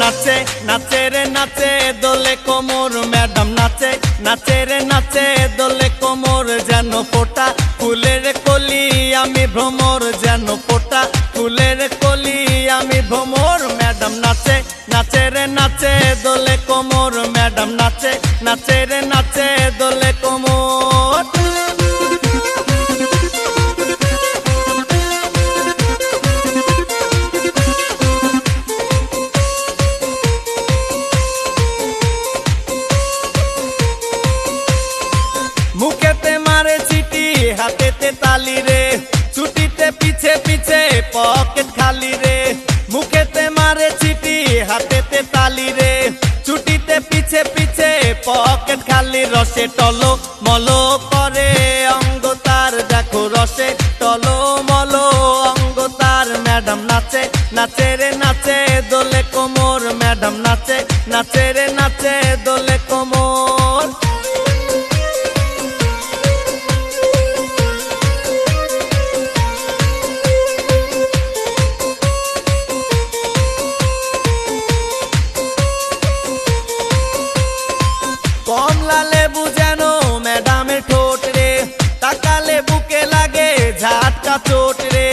নাচে নাচে রে নাচে দোলে কোমর, ম্যাডাম নাচে নাচে রে নাচে দোলে কোমর, যেন ফোটা ফুলের কলি আমি ভ্রমর, যেন ফোটা ফুলের কলি আমি ভ্রমর। ম্যাডাম নাচে নাচে রে নাচে দোলে কোমর, ম্যাডাম নাচে নাচে রে নাচে দোলে কোমর। মুখেতে মারে চিঠি হাতেতে তালি রে, ছুটিতে পিছে পিছে পকেট খালি রে। মুখেতে মারে চিঠি হাতেতে তালি রে, ছুটিতে পিছে পিছে পকেট খালি। রসে টলো মলো করে অঙ্গ তার, দেখো রসে টলো মলো অঙ্গ তার। ম্যাডাম নাচে নাচে রে নাচে দোলে কোমর, ম্যাডাম নাচে নাচে রে নাচে দোলে কোমর। কমলা লেবু যেন ম্যাডামের ঠোঁট রে, তাকালে বুকে লাগে ঝাটকা চোট রে।